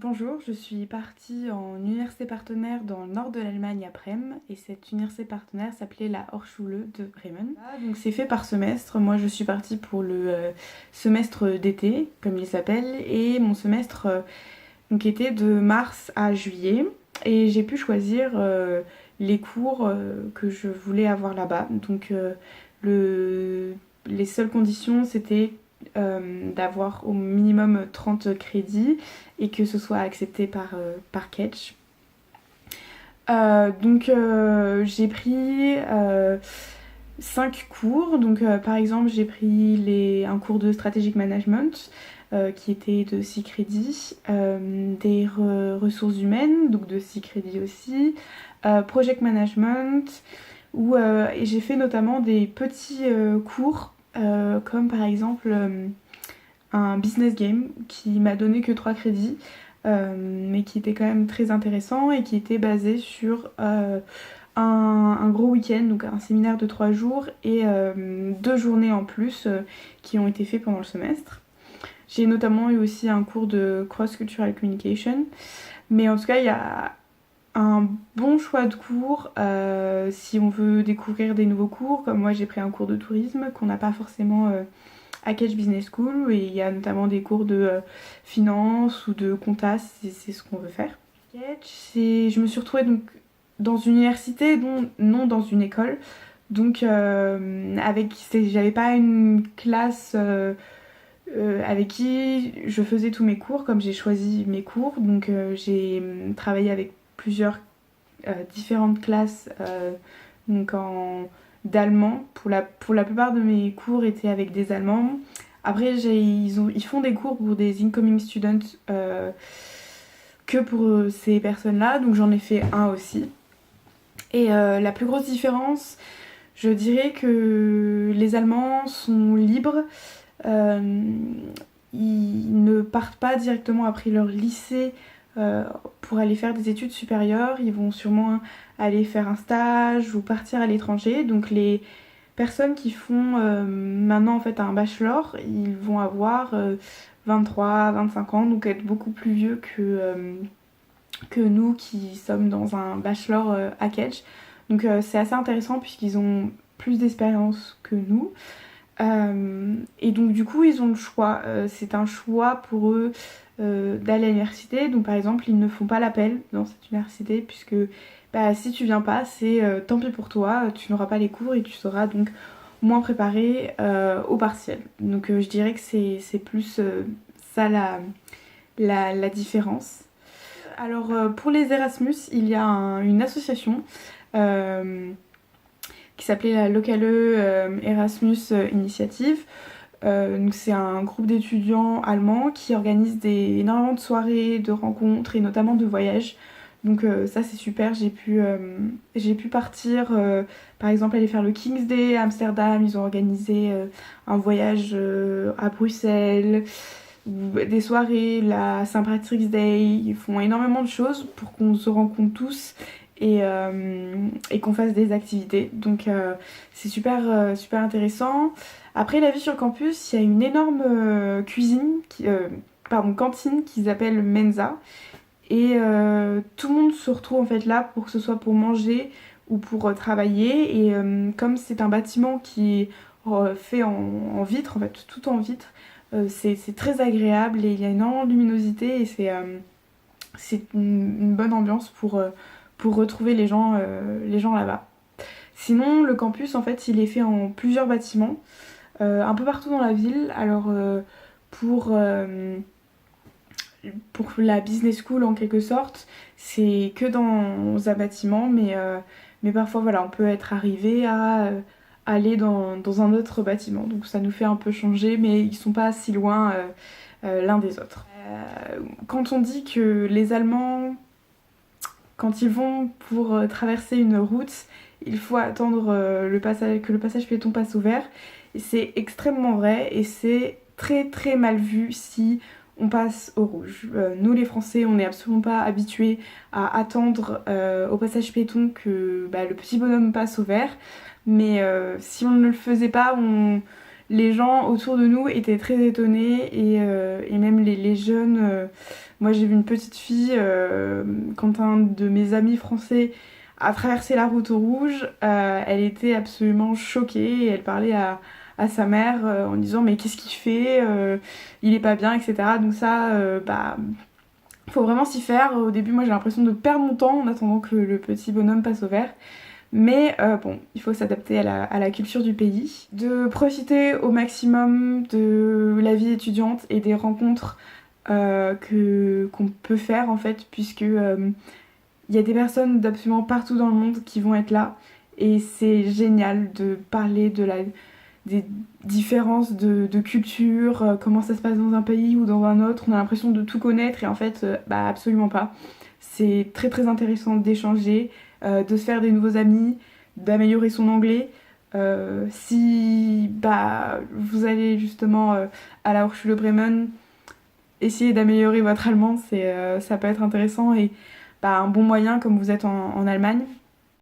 Bonjour, je suis partie en université partenaire dans le nord de l'Allemagne à Brême et cette université partenaire s'appelait la Hochschule de Bremen. Donc c'est fait par semestre, moi je suis partie pour le semestre d'été comme il s'appelle et mon semestre donc était de mars à juillet et j'ai pu choisir les cours que je voulais avoir là-bas. Donc les seules conditions c'était d'avoir au minimum 30 crédits et que ce soit accepté par Ketch. J'ai pris 5 cours. Par exemple j'ai pris un cours de strategic management qui était de 6 crédits, des ressources humaines, donc de 6 crédits aussi, project management, et j'ai fait notamment des petits cours comme par exemple un business game qui m'a donné que 3 crédits, mais qui était quand même très intéressant et qui était basé sur un gros week-end, donc un séminaire de 3 jours et 2 journées en plus qui ont été faits pendant le semestre. J'ai notamment eu aussi un cours de cross-cultural communication, mais en tout cas il y a un bon choix de cours si on veut découvrir des nouveaux cours, comme moi j'ai pris un cours de tourisme qu'on n'a pas forcément à Catch Business School, et il y a notamment des cours de finance ou de compta si c'est ce qu'on veut faire. Je me suis retrouvée donc dans une université, non dans une école, donc j'avais pas une classe avec qui je faisais tous mes cours, comme j'ai choisi mes cours, donc j'ai travaillé avec plusieurs différentes classes donc d'allemand. Pour la plupart de mes cours étaient avec des Allemands. Après, ils font des cours pour des incoming students que pour ces personnes-là, donc j'en ai fait un aussi. Et la plus grosse différence, je dirais que les Allemands sont libres. Euh, Ils ne partent pas directement après leur lycée pour aller faire des études supérieures. Ils vont sûrement aller faire un stage ou partir à l'étranger. Donc les personnes qui font maintenant en fait un bachelor, ils vont avoir 23-25 ans, donc être beaucoup plus vieux que nous qui sommes dans un bachelor à Kedge. Donc c'est assez intéressant puisqu'ils ont plus d'expérience que nous. Et donc du coup ils ont le choix, c'est un choix pour eux d'aller à l'université. Donc par exemple ils ne font pas l'appel dans cette université puisque bah, si tu viens pas c'est tant pis pour toi, tu n'auras pas les cours et tu seras donc moins préparé au partiel. Donc je dirais que c'est plus ça la différence. Alors pour les Erasmus il y a une association qui s'appelait la Locale Erasmus Initiative. Donc c'est un groupe d'étudiants allemands qui organise énormément de soirées, de rencontres et notamment de voyages. Donc ça c'est super, j'ai pu partir par exemple aller faire le King's Day à Amsterdam, ils ont organisé un voyage à Bruxelles, des soirées, la Saint Patrick's Day, ils font énormément de choses pour qu'on se rencontre tous et qu'on fasse des activités. Donc c'est super intéressant. Après la vie sur le campus, il y a une énorme cantine qu'ils appellent Mensa. Et tout le monde se retrouve en fait là pour que ce soit pour manger ou pour travailler. Et comme c'est un bâtiment qui est fait en vitre, en fait tout en vitre, c'est très agréable et il y a énormément de luminosité et c'est une bonne ambiance pour retrouver les gens là-bas. Sinon, le campus, en fait, il est fait en plusieurs bâtiments, un peu partout dans la ville. Alors, pour, euh, pour la business school, en quelque sorte, c'est que dans un bâtiment, mais parfois, voilà, on peut être arrivé à aller dans un autre bâtiment. Donc, ça nous fait un peu changer, mais ils sont pas si loin l'un des autres. Quand on dit que les Allemands quand ils vont pour traverser une route, il faut attendre que le passage piéton passe au vert. Et c'est extrêmement vrai et c'est très mal vu si on passe au rouge. Nous les Français, on n'est absolument pas habitués à attendre au passage piéton que bah, le petit bonhomme passe au vert. Mais si on ne le faisait pas, les gens autour de nous étaient très étonnés et même les jeunes Moi j'ai vu une petite fille, quand un de mes amis français a traversé la route rouge, elle était absolument choquée et elle parlait à sa mère en disant mais qu'est-ce qu'il fait, il est pas bien, etc. Donc ça, bah, faut vraiment s'y faire. Au début, moi j'ai l'impression de perdre mon temps en attendant que le petit bonhomme passe au vert. Mais bon, il faut s'adapter à la culture du pays. De profiter au maximum de la vie étudiante et des rencontres qu'on peut faire en fait, puisque il y a des personnes d'absolument partout dans le monde qui vont être là. Et c'est génial de parler des différences de culture, comment ça se passe dans un pays ou dans un autre. On a l'impression de tout connaître et en fait, bah absolument pas. C'est très très intéressant d'échanger, de se faire des nouveaux amis, d'améliorer son anglais. Si bah, vous allez justement à la Hochschule Bremen, essayer d'améliorer votre allemand, ça peut être intéressant et bah, un bon moyen comme vous êtes en Allemagne.